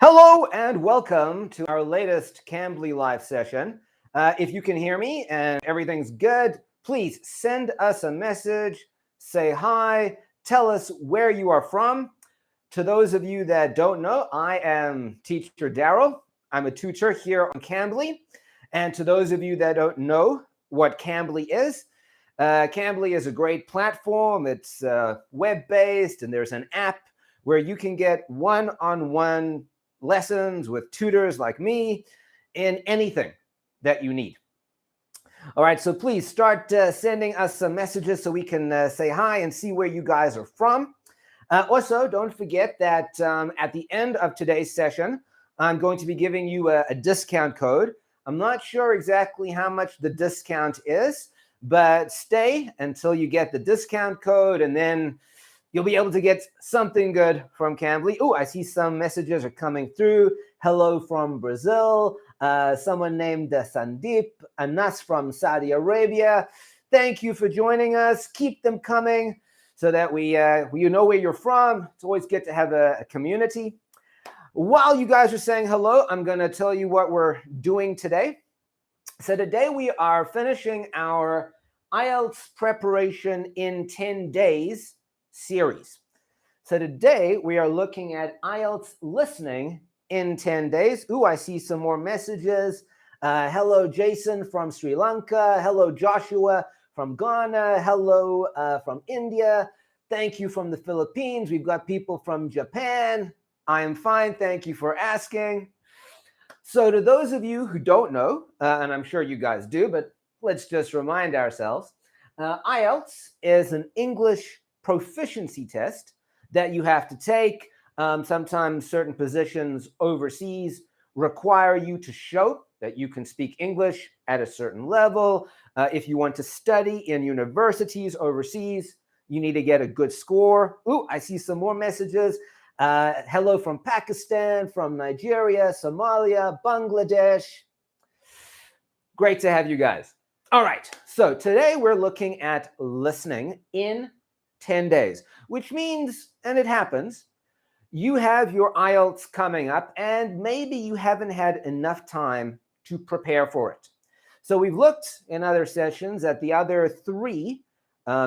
Hello and welcome to our latest Cambly live session. If you can hear me and everything's good, please send us a message, say hi, tell us where you are from. To those of you that don't know, I am teacher Darryl. I'm a tutor here on Cambly. And to those of you that don't know what Cambly is a great platform. It's web-based, and there's an app where you can get one-on-one lessons with tutors like me in anything that you need. All right, so please start sending us some messages so we can say hi and see where you guys are from. Also, don't forget that at the end of today's session, I'm going to be giving you a discount code. I'm not sure exactly how much the discount is, but stay until you get the discount code, and then you'll be able to get something good from Cambly. Oh, I see some messages are coming through. Hello from Brazil. Someone named Sandeep. Anas from Saudi Arabia. Thank you for joining us. Keep them coming so that you know where you're from. It's always good to have a community. While you guys are saying hello, I'm going to tell you what we're doing today. So today we are finishing our IELTS preparation in 10 days series. So today we are looking at IELTS listening in 10 days. Ooh, I see some more messages. Hello, Jason from Sri Lanka. Hello, Joshua from Ghana. Hello from India. Thank you from the Philippines. We've got people from Japan. I am fine. Thank you for asking. So to those of you who don't know, and I'm sure you guys do, but let's just remind ourselves, IELTS is an English proficiency test that you have to take. Sometimes certain positions overseas require you to show that you can speak English at a certain level. If you want to study in universities overseas, you need to get a good score. Ooh, I see some more messages. Hello from Pakistan, from Nigeria, Somalia, Bangladesh. Great to have you guys. All right, so today we're looking at listening in 10 days, which means, and it happens, you have your IELTS coming up and maybe you haven't had enough time to prepare for it. So we've looked in other sessions at the other three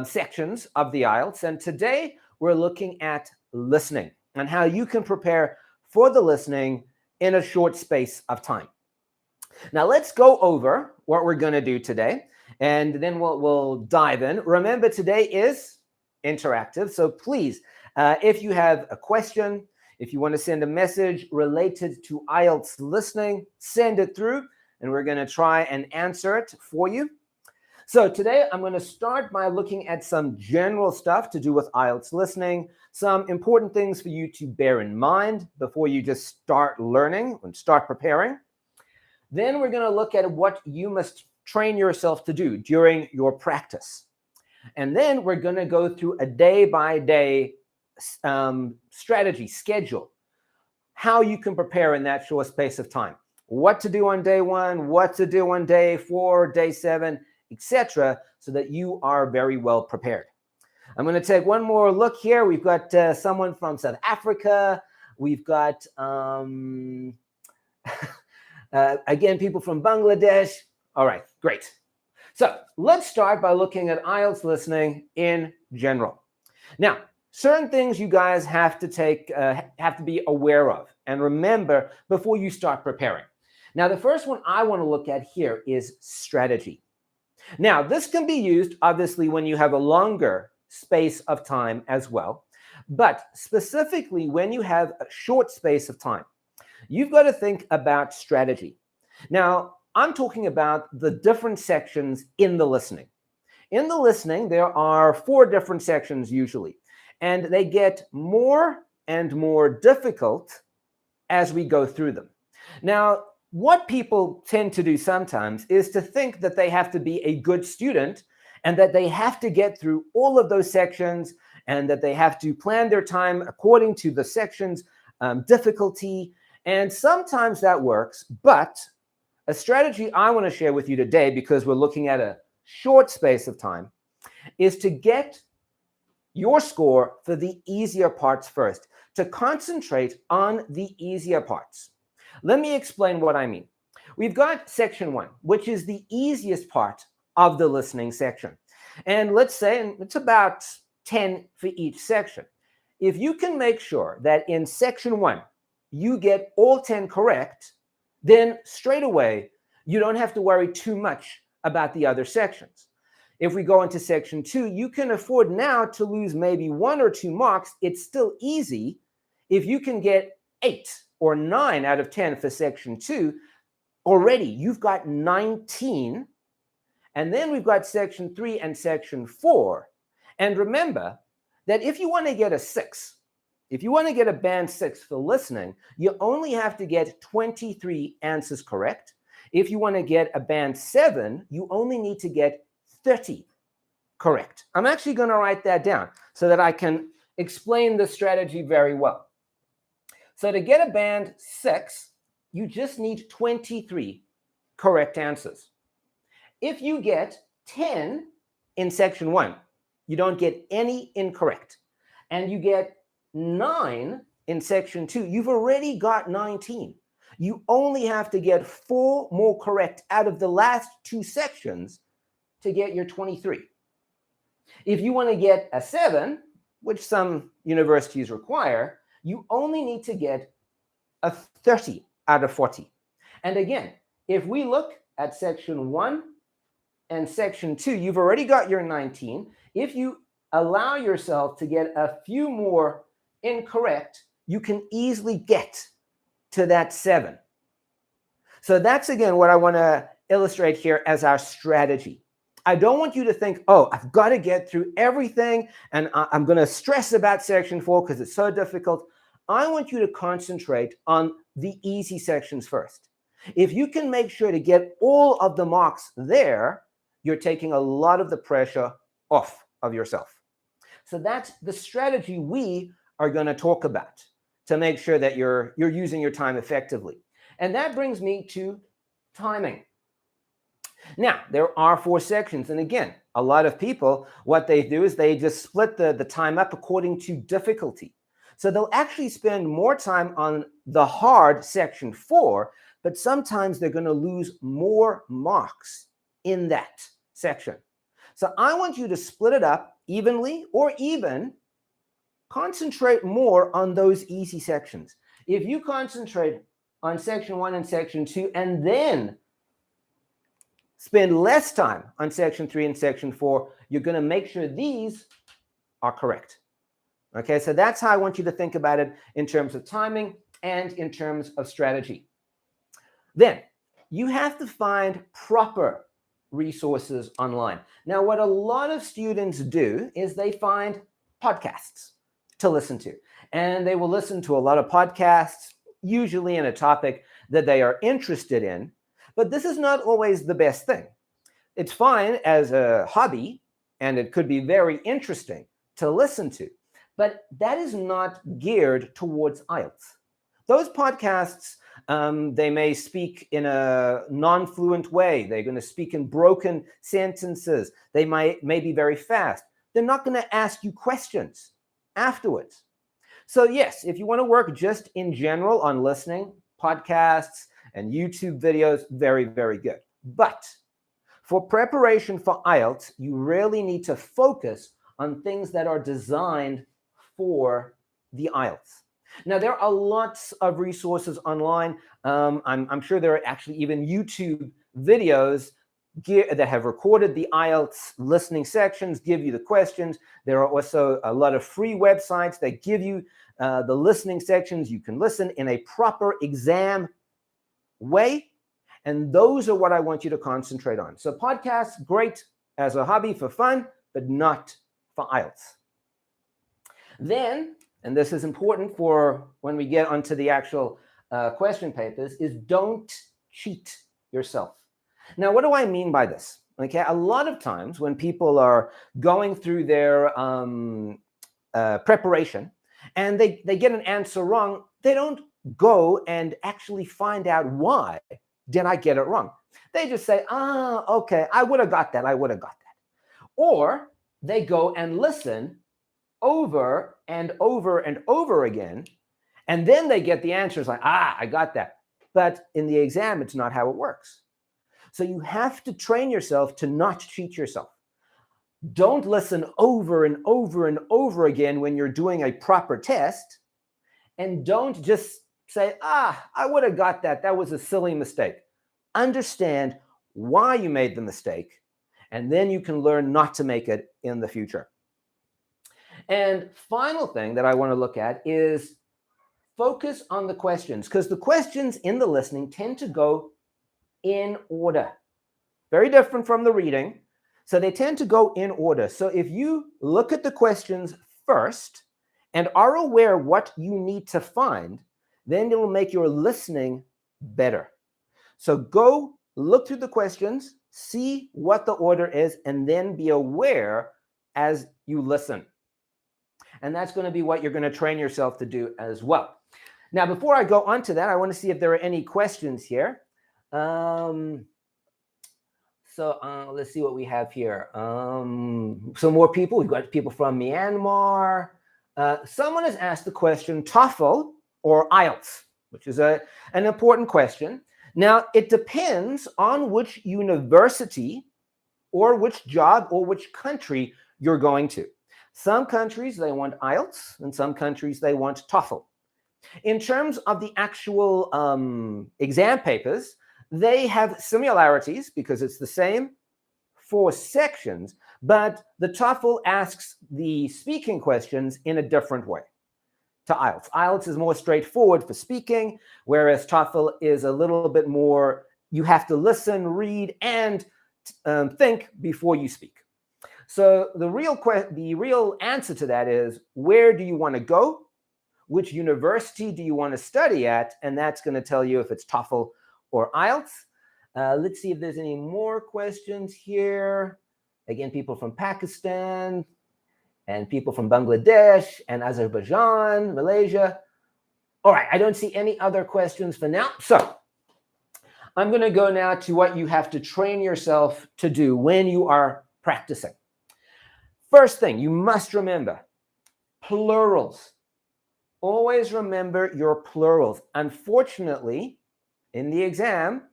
sections of the IELTS, and today we're looking at listening and how you can prepare for the listening in a short space of time. Now let's go over what we're going to do today, and then we'll dive in. Remember, today is interactive, so please, if you have a question, if you want to send a message related to IELTS listening, send it through, and we're going to try and answer it for you. So today I'm going to start by looking at some general stuff to do with IELTS listening, some important things for you to bear in mind before you just start learning and start preparing. Then we're going to look at what you must train yourself to do during your practice. And then we're going to go through a day-by-day strategy, schedule, how you can prepare in that short space of time, what to do on day 1, what to do on day 4, day 7, etc., so that you are very well prepared. I'm going to take one more look here. We've got someone from South Africa. We've got, again, people from Bangladesh. All right, great. So let's start by looking at IELTS listening in general. Now, certain things you guys have to be aware of and remember before you start preparing. Now, the first one I want to look at here is strategy. Now, this can be used, obviously, when you have a longer space of time as well. But specifically, when you have a short space of time, you've got to think about strategy. Now, I'm talking about the different sections in the listening. In the listening, there are 4 different sections usually, and they get more and more difficult as we go through them. Now, what people tend to do sometimes is to think that they have to be a good student and that they have to get through all of those sections and that they have to plan their time according to the section's difficulty. And sometimes that works, but a strategy I want to share with you today, because we're looking at a short space of time, is to get your score for the easier parts first, to concentrate on the easier parts. Let me explain what I mean. We've got section 1, which is the easiest part of the listening section. And let's say it's about 10 for each section. If you can make sure that in section 1, you get all 10 correct, then straight away, you don't have to worry too much about the other sections. If we go into section 2, you can afford now to lose maybe 1 or 2 marks. It's still easy. If you can get 8 or 9 out of 10 for section 2, already you've got 19. And then we've got section 3 and section 4. And remember that if you want to get a 6, if you want to get a band 6 for listening, you only have to get 23 answers correct. If you want to get a band 7, you only need to get 30 correct. I'm actually going to write that down so that I can explain the strategy very well. So to get a band 6, you just need 23 correct answers. If you get 10 in section 1, you don't get any incorrect. And you get 9 in section 2, you've already got 19. You only have to get 4 more correct out of the last 2 sections to get your 23. If you want to get a 7, which some universities require, you only need to get a 30 out of 40. And again, if we look at section 1 and section 2, you've already got your 19. If you allow yourself to get a few more incorrect, you can easily get to that 7. So that's, again, what I want to illustrate here as our strategy. I don't want you to think, oh, I've got to get through everything and I'm going to stress about section 4 because it's so difficult. I want you to concentrate on the easy sections first. If you can make sure to get all of the marks there, you're taking a lot of the pressure off of yourself. So that's the strategy we are going to talk about to make sure that you're using your time effectively. And that brings me to timing. Now, there are 4 sections. And again, a lot of people, what they do is they just split the time up according to difficulty. So they'll actually spend more time on the hard section 4, but sometimes they're going to lose more marks in that section. So I want you to split it up evenly, or even concentrate more on those easy sections. If you concentrate on section 1 and section 2, and then spend less time on section 3 and section 4, you're going to make sure these are correct. Okay, so that's how I want you to think about it in terms of timing and in terms of strategy. Then you have to find proper resources online. Now, what a lot of students do is they find podcasts to listen to, and they will listen to a lot of podcasts, usually in a topic that they are interested in. But this is not always the best thing. It's fine as a hobby, and it could be very interesting to listen to, but that is not geared towards IELTS. Those podcasts, they may speak in a non-fluent way. They're going to speak in broken sentences. They may be very fast. They're not going to ask you questions afterwards. So yes, if you want to work just in general on listening, podcasts and YouTube videos, very, very good. But for preparation for IELTS, you really need to focus on things that are designed for the IELTS. Now, there are lots of resources online. I'm sure there are actually even YouTube videos that have recorded the IELTS listening sections, give you the questions. There are also a lot of free websites that give you the listening sections. You can listen in a proper exam way. And those are what I want you to concentrate on. So podcasts, great as a hobby for fun, but not for IELTS. Then, and this is important for when we get onto the actual question papers, is don't cheat yourself. Now, what do I mean by this? Okay, a lot of times when people are going through their preparation and they get an answer wrong, they don't go and actually find out why did I get it wrong. They just say, okay, I would have got that. Or they go and listen over and over and over again And then they get the answers like, I got that. But in the exam, it's not how it works. So you have to train yourself to not cheat yourself. Don't listen over and over and over again when you're doing a proper test. And don't just say, I would have got that. That was a silly mistake. Understand why you made the mistake, and then you can learn not to make it in the future. And final thing that I want to look at is focus on the questions, because the questions in the listening tend to go in order. Very different from the reading. So they tend to go in order. So if you look at the questions first and are aware what you need to find, then it will make your listening better. So go look through the questions, see what the order is, and then be aware as you listen. And that's going to be what you're going to train yourself to do as well. Now, before I go on to that, I want to see if there are any questions here. So let's see what we have here. Some more people. We've got people from Myanmar. Someone has asked the question, TOEFL or IELTS, which is an important question. Now, it depends on which university or which job or which country you're going to. Some countries, they want IELTS, and some countries, they want TOEFL. In terms of the actual exam papers, they have similarities because it's the same 4 sections, but the TOEFL asks the speaking questions in a different way to IELTS. IELTS is more straightforward for speaking, whereas TOEFL is a little bit more, you have to listen, read, and think before you speak. So the real answer to that is, where do you want to go? Which university do you want to study at? And that's going to tell you if it's TOEFL or IELTS. Let's see if there's any more questions here. Again, people from Pakistan and people from Bangladesh and Azerbaijan, Malaysia. All right, I don't see any other questions for now. So I'm going to go now to what you have to train yourself to do when you are practicing. First thing, you must remember plurals. Always remember your plurals. Unfortunately, in the exam,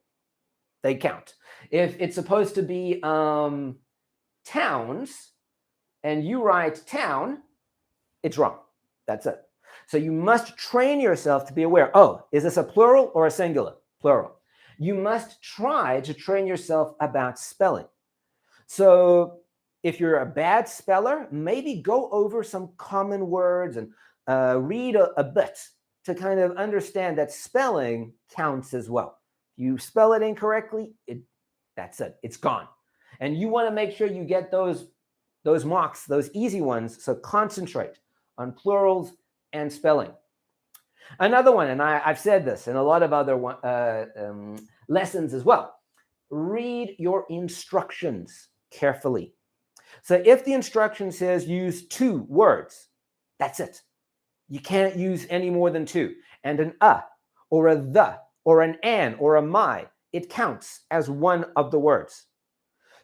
they count. If it's supposed to be towns and you write town, it's wrong. That's it. So you must train yourself to be aware. Oh, is this a plural or a singular? Plural. You must try to train yourself about spelling. So if you're a bad speller, maybe go over some common words and read a bit to kind of understand that spelling counts as well. You spell it incorrectly, that's it. It's gone. And you want to make sure you get those marks, those easy ones. So concentrate on plurals and spelling. Another one, and I've said this in a lot of other lessons as well. Read your instructions carefully. So if the instruction says use 2 words, that's it. You can't use any more than 2. And an or a the or an or a my, it counts as one of the words.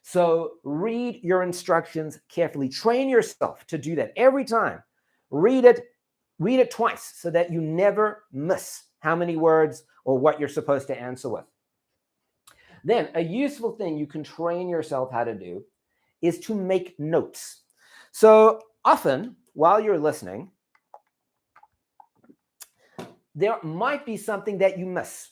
So read your instructions carefully. Train yourself to do that every time. Read it twice so that you never miss how many words or what you're supposed to answer with. Then a useful thing you can train yourself how to do is to make notes. So often while you're listening, there might be something that you miss.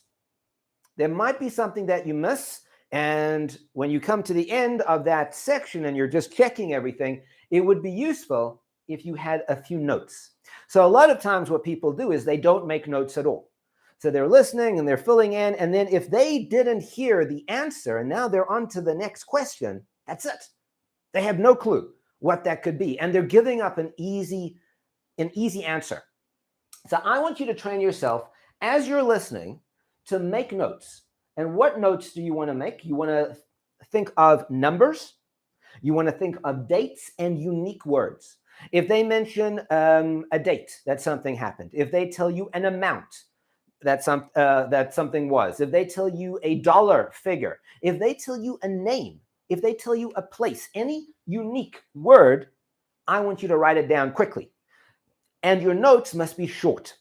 There might be something that you miss. And when you come to the end of that section and you're just checking everything, it would be useful if you had a few notes. So a lot of times what people do is they don't make notes at all. So they're listening and they're filling in. And then if they didn't hear the answer and now they're on to the next question, that's it. They have no clue what that could be. And they're giving up an easy answer. So I want you to train yourself as you're listening to make notes. And what notes do you want to make? You want to think of numbers. You want to think of dates and unique words. If they mention a date that something happened, if they tell you an amount that something was, if they tell you a dollar figure, if they tell you a name, if they tell you a place, any unique word, I want you to write it down quickly. And your notes must be short.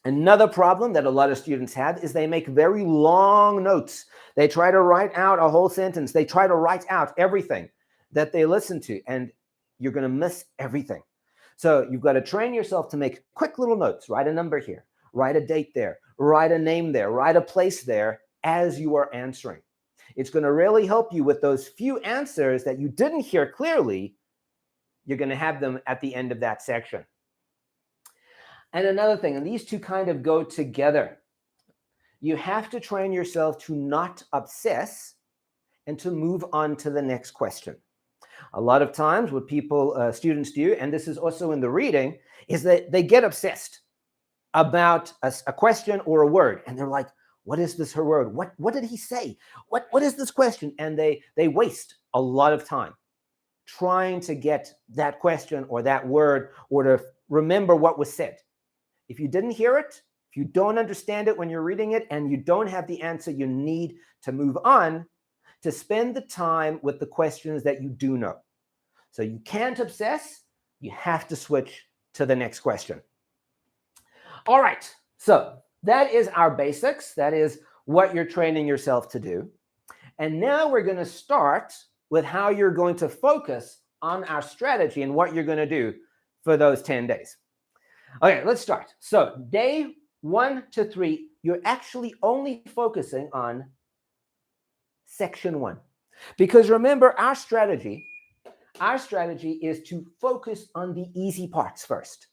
Another problem that a lot of students have is they make very long notes. They try to write out a whole sentence. They try to write out everything that they listen to, and you're going to miss everything. So you've got to train yourself to make quick little notes. Write a number here, write a date there, write a name there, write a place there as you are answering. It's going to really help you with those few answers that you didn't hear clearly. You're going to have them at the end of that section. And another thing, and these two kind of go together, you have to train yourself to not obsess and to move on to the next question. A lot of times what students do, and this is also in the reading, is that they get obsessed about a question or a word, and they're like, what is this word? What did he say? What is this question? And they waste a lot of time trying to get that question or that word or to remember what was said. If you didn't hear it, if you don't understand it when you're reading it, and you don't have the answer, you need to move on to spend the time with the questions that you do know. So you can't obsess, you have to switch to the next question. All right, so that is our basics. That is what you're training yourself to do. And now we're going to start with how you're going to focus on our strategy and what you're going to do for those 10 days. Okay, let's start. So day 1 to 3, you're actually only focusing on section 1. Because remember, our strategy is to focus on the easy parts first.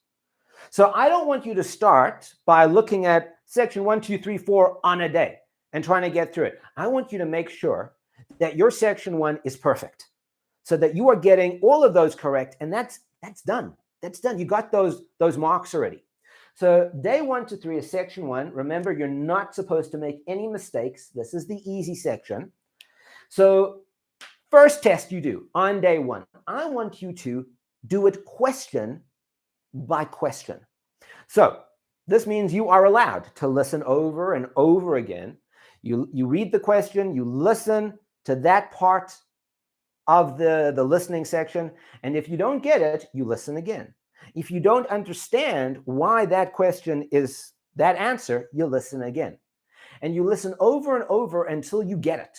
So I don't want you to start by looking at section 1, 2, 3, 4 on a day and trying to get through it. I want you to make sure that your section 1 is perfect so that you are getting all of those correct, and that's done. That's done. You got those marks already. So day 1 to 3 is section 1. Remember, you're not supposed to make any mistakes. This is the easy section. So first test you do on day 1, I want you to do it question by question. So this means you are allowed to listen over and over again. You read the question, you listen to that part of the listening section, and if you don't get it, you listen again. If you don't understand why that question is that answer, you listen again. And you listen over and over until you get it.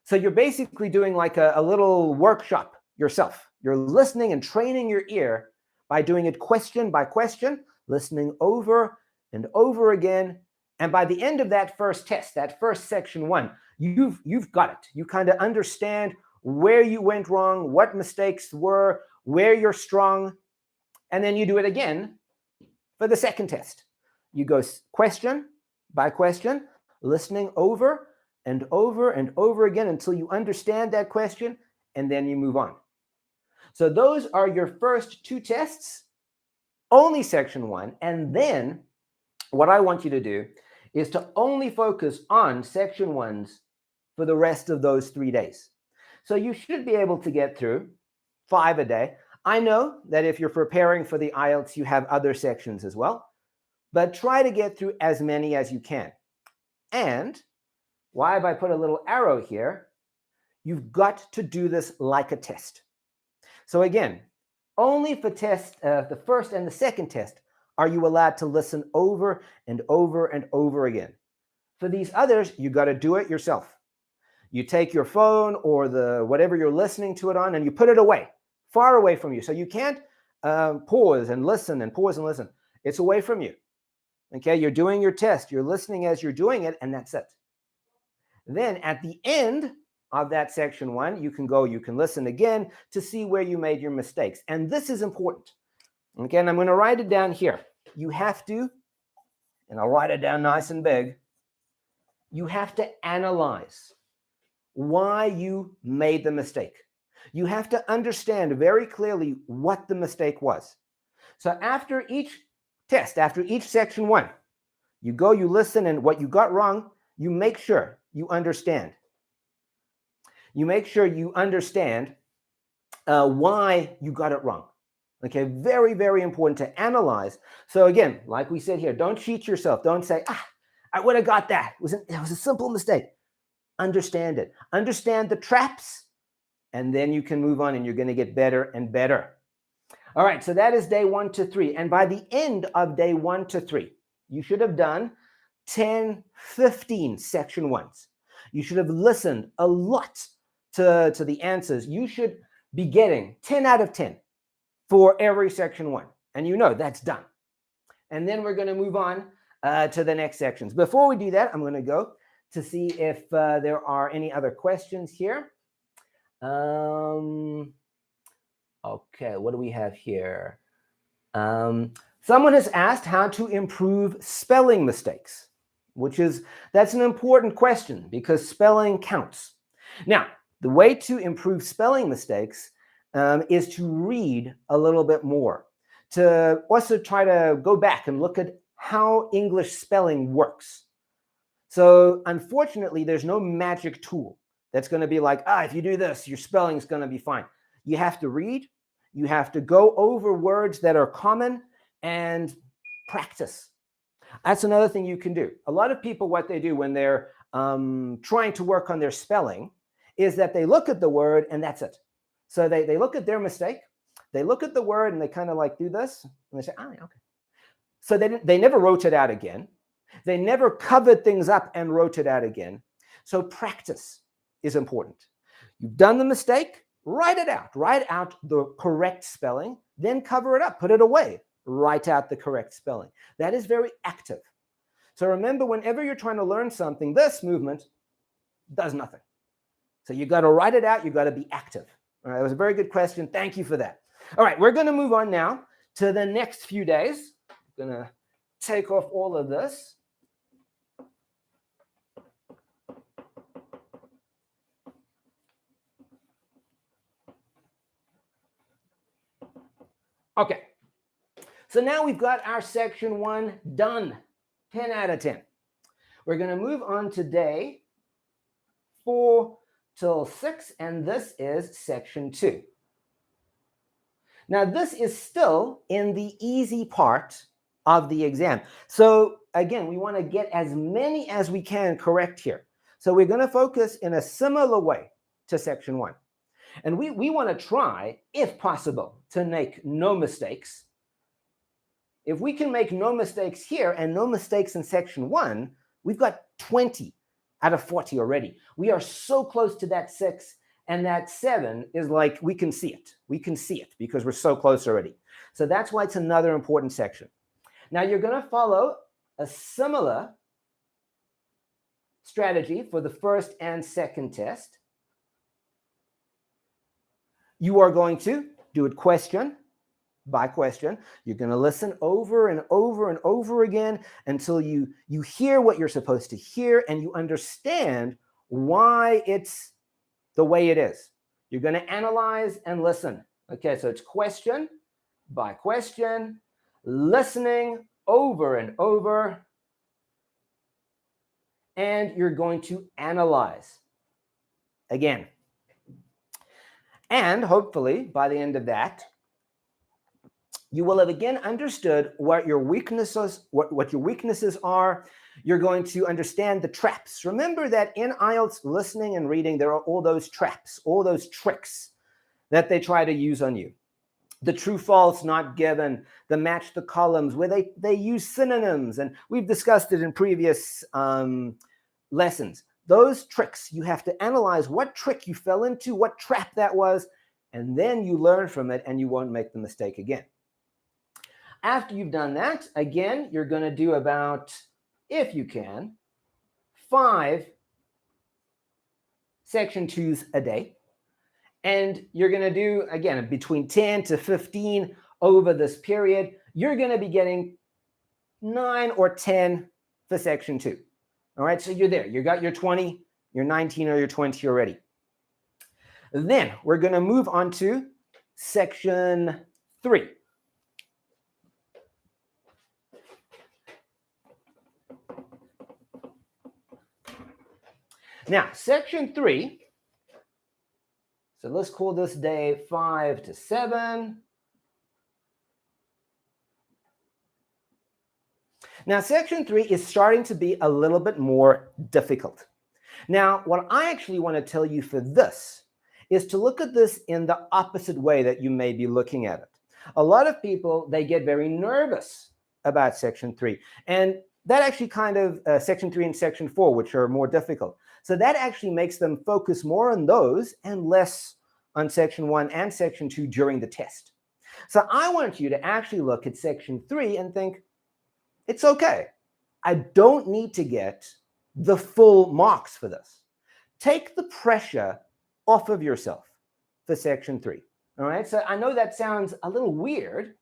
So you're basically doing like a little workshop yourself. You're listening and training your ear by doing it question by question, listening over and over again. And by the end of that first test, that first section 1, you've got it. You kind of understand where you went wrong, what mistakes were, where you're strong, and then you do it again for the second test. You go question by question, listening over and over and over again until you understand that question, and then you move on. So those are your first 2 tests, only section 1, and then what I want you to do is to only focus on section 1s for the rest of those 3 days. So you should be able to get through 5 a day. I know that if you're preparing for the IELTS, you have other sections as well, but try to get through as many as you can. And why have I put a little arrow here? You've got to do this like a test. So again, only for the first and the second test are you allowed to listen over and over and over again. For these others, you got to do it yourself. You take your phone or whatever you're listening to it on, and you put it away, far away from you. So you can't pause and listen and pause and listen. It's away from you. Okay, you're doing your test. You're listening as you're doing it, and that's it. Then at the end of that section 1, you can listen again to see where you made your mistakes. And this is important. Okay, and I'm going to write it down here. You have to, and I'll write it down nice and big, you have to analyze why you made the mistake. You have to understand very clearly what the mistake was. So after each test, after each section 1, you go, you listen, and what you got wrong, you make sure you understand. You make sure you understand why you got it wrong. Okay, very, very important to analyze. So again, like we said here, don't cheat yourself. Don't say, I would have got that. It was a simple mistake. Understand it. Understand the traps, and then you can move on, and you're going to get better and better. All right, so that is day 1 to 3. And by the end of day 1 to 3, You should have done 10, 15 section 1s. You should have listened a lot to the answers. You should be getting 10 out of 10 for every section 1. And you know that's done. And then we're going to move on to the next sections. Before we do that, I'm going to go to see if there are any other questions here. Okay, what do we have here? Someone has asked how to improve spelling mistakes, that's an important question because spelling counts. Now, the way to improve spelling mistakes is to read a little bit more, to also try to go back and look at how English spelling works. So unfortunately, there's no magic tool that's going to be like, if you do this, your spelling is going to be fine. You have to read, you have to go over words that are common and practice. That's another thing you can do. A lot of people, what they do when they're trying to work on their spelling is that they look at the word and that's it. So they look at their mistake, they look at the word and they kind of like do this and they say, okay. So they never wrote it out again. They never covered things up and wrote it out again. So practice is important. You've done the mistake, write it out. Write out the correct spelling, then cover it up, put it away. Write out the correct spelling. That is very active. So remember, whenever you're trying to learn something, this movement does nothing. So you got to write it out. You got to be active. All right, that was a very good question. Thank you for that. All right, we're going to move on now to the next few days. I'm going to take off all of this. Okay. So now we've got our section 1 done, 10 out of 10. We're going to move on to day 4 till 6, and this is section 2. Now, this is still in the easy part of the exam. So again, we want to get as many as we can correct here. So we're going to focus in a similar way to section 1. And we want to try, if possible, to make no mistakes. If we can make no mistakes here and no mistakes in section 1, we've got 20 out of 40 already. We are so close to that 6, and that 7 is like we can see it. We can see it because we're so close already. So that's why it's another important section. Now you're going to follow a similar strategy for the first and second test. You are going to do it question by question. You're going to listen over and over and over again until you hear what you're supposed to hear and you understand why it's the way it is. You're going to analyze and listen. Okay, so it's question by question, listening over and over, and you're going to analyze again. And hopefully by the end of that, you will have again understood what your weaknesses, what your weaknesses are. You're going to understand the traps. Remember that in IELTS listening and reading, there are all those traps, all those tricks that they try to use on you. The true, false, not given, the match the columns, where they use synonyms. And we've discussed it in previous lessons. Those tricks, you have to analyze what trick you fell into, what trap that was, and then you learn from it and you won't make the mistake again. After you've done that, again, you're going to do about, if you can, 5 section 2s a day. And you're going to do, again, between 10 to 15 over this period. You're going to be getting 9 or 10 for section 2. All right, so you're there. You got your 20, your 19, or your 20 already. Then we're going to move on to section 3. Now, section 3, so let's call this day 5 to 7. Now, section 3 is starting to be a little bit more difficult. Now, what I actually want to tell you for this is to look at this in the opposite way that you may be looking at it. A lot of people, they get very nervous about section 3. And that actually kind of, section 3 and section 4, which are more difficult. So that actually makes them focus more on those and less on section 1 and section 2 during the test. So I want you to actually look at section 3 and think, it's okay. I don't need to get the full marks for this. Take the pressure off of yourself for section 3. All right, so I know that sounds a little weird.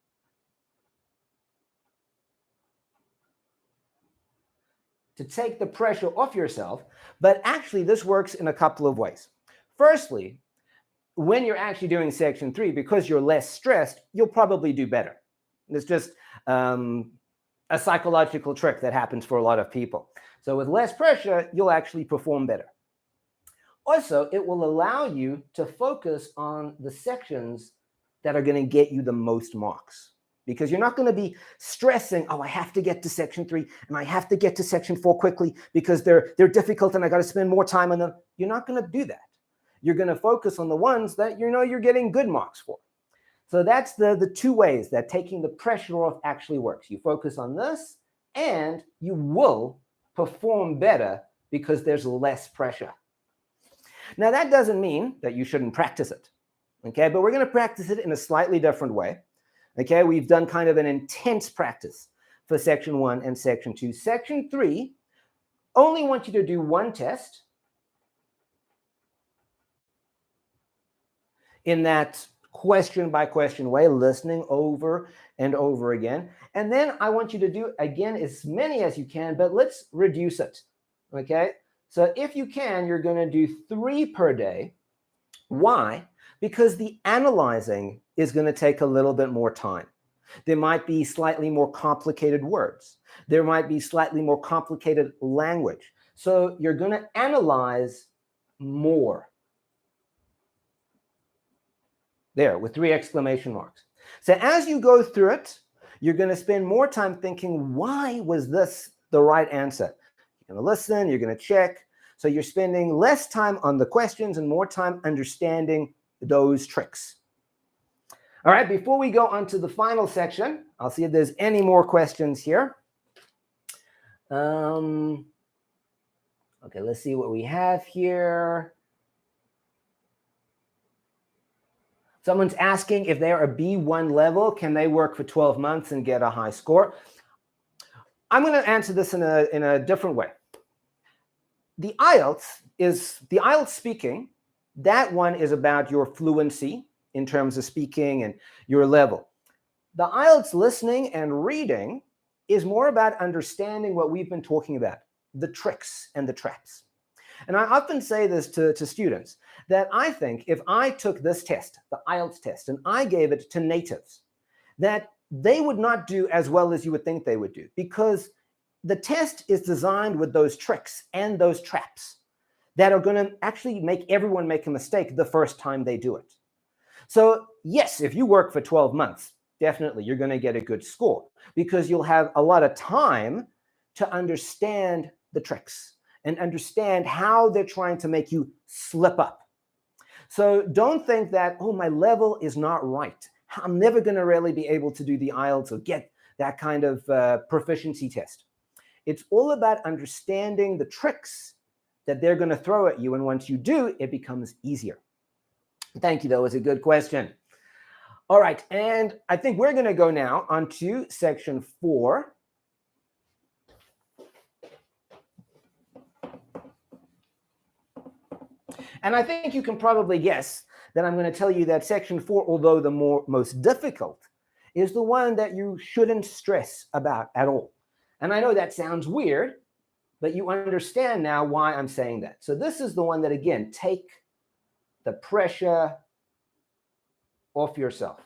To take the pressure off yourself, but actually this works in a couple of ways. Firstly, when you're actually doing section 3, because you're less stressed, you'll probably do better. It's just a psychological trick that happens for a lot of people. So with less pressure, you'll actually perform better. Also, it will allow you to focus on the sections that are going to get you the most marks, because you're not going to be stressing, oh, I have to get to section 3 and I have to get to section 4 quickly because they're difficult and I got to spend more time on them. You're not going to do that. You're going to focus on the ones that you know you're getting good marks for. So that's the two ways that taking the pressure off actually works. You focus on this and you will perform better because there's less pressure. Now, that doesn't mean that you shouldn't practice it, okay? But we're going to practice it in a slightly different way, okay? We've done kind of an intense practice for section 1 and section 2. Section 3, only want you to do one test in that question by question way, listening over and over again. And then I want you to do, again, as many as you can, but let's reduce it, okay? So if you can, you're going to do 3 per day. Why? Because the analyzing is going to take a little bit more time. There might be slightly more complicated words. There might be slightly more complicated language. So you're going to analyze more. There, with 3 exclamation marks. So as you go through it, you're going to spend more time thinking, why was this the right answer? You're going to listen, you're going to check. So you're spending less time on the questions and more time understanding those tricks. All right, before we go on to the final section, I'll see if there's any more questions here. Okay, let's see what we have here. Someone's asking if they're a B1 level, can they work for 12 months and get a high score? I'm going to answer this in a different way. The IELTS speaking, that one is about your fluency in terms of speaking and your level. The IELTS listening and reading is more about understanding what we've been talking about, the tricks and the traps. And I often say this to students, that I think if I took this test, the IELTS test, and I gave it to natives, that they would not do as well as you would think they would do, because the test is designed with those tricks and those traps that are going to actually make everyone make a mistake the first time they do it. So yes, if you work for 12 months, definitely you're going to get a good score because you'll have a lot of time to understand the tricks and understand how they're trying to make you slip up. So don't think that, oh, my level is not right. I'm never going to really be able to do the IELTS or get that kind of proficiency test. It's all about understanding the tricks that they're going to throw at you. And once you do, it becomes easier. Thank you. That was a good question. All right. And I think we're going to go now on to section 4. And I think you can probably guess that I'm going to tell you that section 4, although the most difficult, is the one that you shouldn't stress about at all. And I know that sounds weird, but you understand now why I'm saying that. So this is the one that, again, take the pressure off yourself.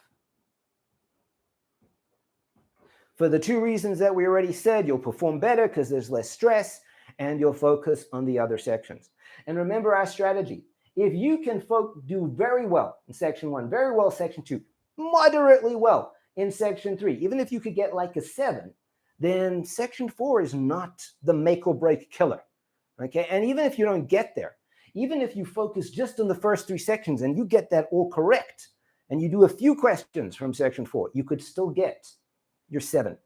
For the 2 reasons that we already said, you'll perform better because there's less stress, and you'll focus on the other sections. And remember our strategy. If you can do very well in section 1, very well section 2, moderately well in section 3, even if you could get like a 7, then section 4 is not the make or break killer. Okay, and even if you don't get there, even if you focus just on the first 3 sections and you get that all correct, and you do a few questions from section 4, you could still get your 7.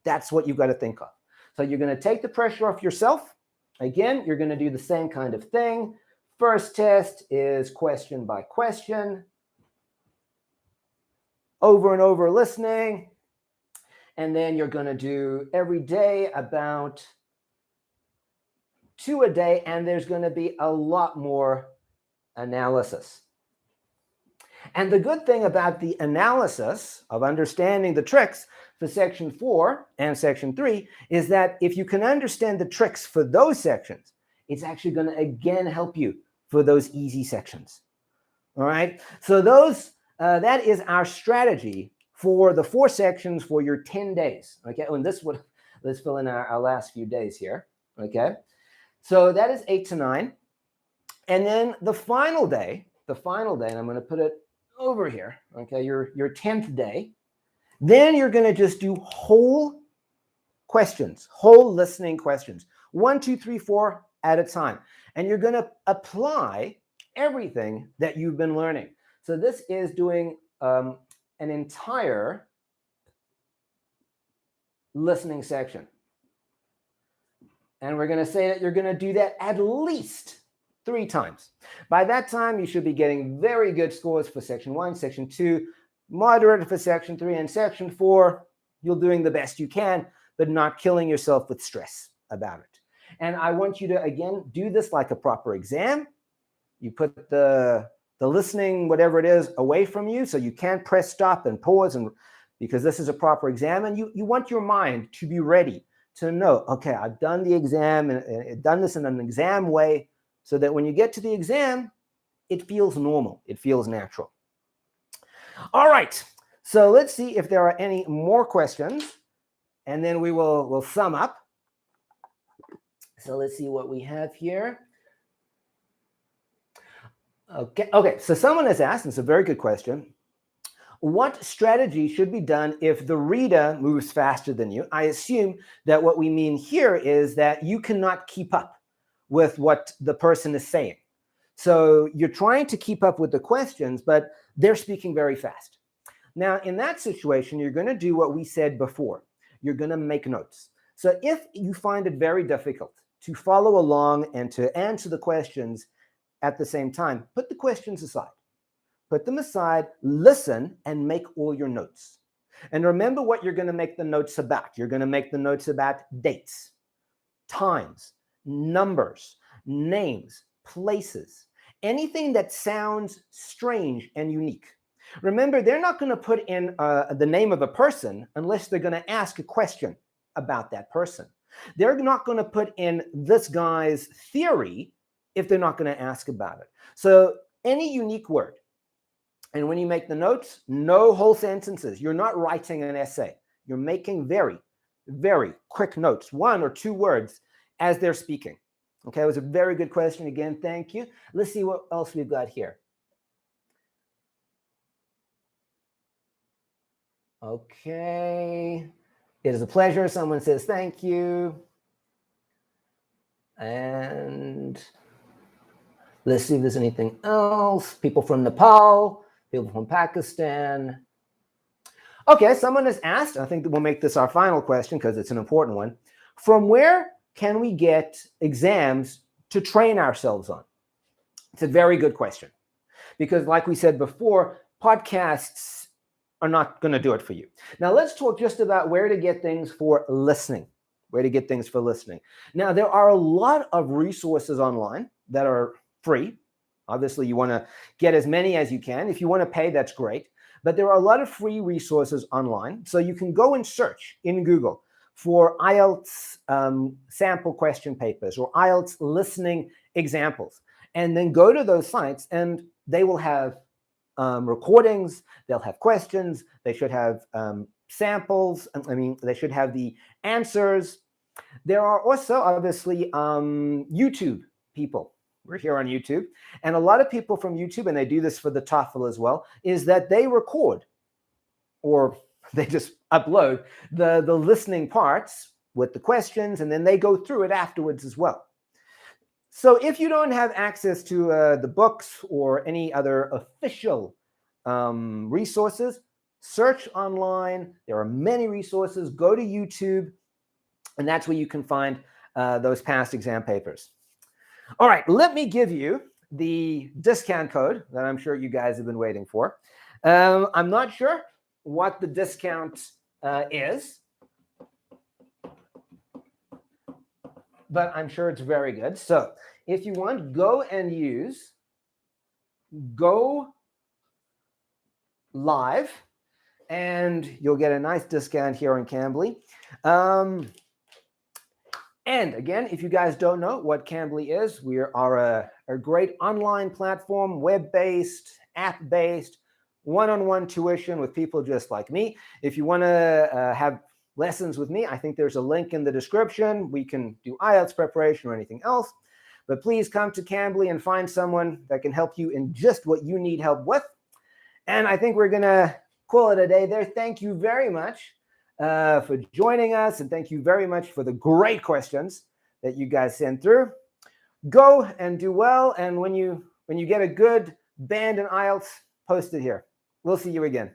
That's what you've got to think of. So you're going to take the pressure off yourself. Again, you're going to do the same kind of thing. First test is question by question, over and over listening. And then you're going to do every day about 2 a day, and there's going to be a lot more analysis. And the good thing about the analysis of understanding the tricks for section 4 and section 3 is that if you can understand the tricks for those sections, it's actually going to again help you for those easy sections. All right. So that is our strategy for the 4 sections for your 10 days. Okay. And let's fill in our last few days here. Okay. So that is 8 to 9. And then the final day, and I'm going to put it over here. Okay. Your 10th day. Then you're going to just do whole questions, whole listening questions, 1, 2, 3, 4 at a time. And you're going to apply everything that you've been learning. So this is doing an entire listening section. And we're going to say that you're going to do that at least 3 times. By that time, you should be getting very good scores for section 1, section 2, moderate for section 3, and section 4. You're doing the best you can, but not killing yourself with stress about it. And I want you to, again, do this like a proper exam. You put the listening, whatever it is, away from you so you can't press stop and pause, and because this is a proper exam, and you want your mind to be ready to know, okay, I've done the exam and done this in an exam way, so that when you get to the exam, it feels normal, it feels natural. All right, so let's see if there are any more questions, and then we'll sum up. So let's see what we have here. Okay, so someone has asked, and it's a very good question, what strategy should be done if the reader moves faster than you? I assume that what we mean here is that you cannot keep up with what the person is saying. So you're trying to keep up with the questions, but they're speaking very fast. Now, in that situation, you're going to do what we said before. You're going to make notes. So if you find it very difficult to follow along and to answer the questions at the same time, put the questions aside. Put them aside, listen, and make all your notes. And remember what you're going to make the notes about. You're going to make the notes about dates, times, numbers, names, places, anything that sounds strange and unique. Remember, they're not going to put in the name of a person unless they're going to ask a question about that person. They're not going to put in this guy's theory if they're not going to ask about it. So any unique word. And when you make the notes, no whole sentences. You're not writing an essay. You're making very, very quick notes, 1 or 2 words as they're speaking. Okay, it was a very good question. Again, thank you. Let's see what else we've got here. Okay. It is a pleasure. Someone says thank you. And let's see if there's anything else. People from Nepal, people from Pakistan. Okay, someone has asked, I think that we'll make this our final question because it's an important one. From where can we get exams to train ourselves on? It's a very good question because like we said before, podcasts are not going to do it for you. Now let's talk just about where to get things for listening. Now there are a lot of resources online that are free. Obviously you want to get as many as you can. If you want to pay, that's great. But there are a lot of free resources online. So you can go and search in Google for IELTS sample question papers or IELTS listening examples. And then go to those sites and they will have recordings, they'll have questions, they should have samples, they should have the answers. There are also obviously YouTube people. We're here on YouTube. And a lot of people from YouTube, and they do this for the TOEFL as well, is that they record or they just upload the listening parts with the questions, and then they go through it afterwards as well. So if you don't have access to the books or any other official resources, search online. There are many resources. Go to YouTube, and that's where you can find those past exam papers. All right, let me give you the discount code that I'm sure you guys have been waiting for. I'm not sure what the discount is, but I'm sure it's very good. So if you want, go and use Go Live, and you'll get a nice discount here on Cambly. And again, if you guys don't know what Cambly is, we are a great online platform, web-based, app-based, one-on-one tuition with people just like me. If you want to have lessons with me, I think there's a link in the description. We can do IELTS preparation or anything else. But please come to Cambly and find someone that can help you in just what you need help with. And I think we're going to call it a day there. Thank you very much for joining us, and thank you very much for the great questions that you guys sent through. Go and do well, and when you get a good band in IELTS, post it here. We'll see you again.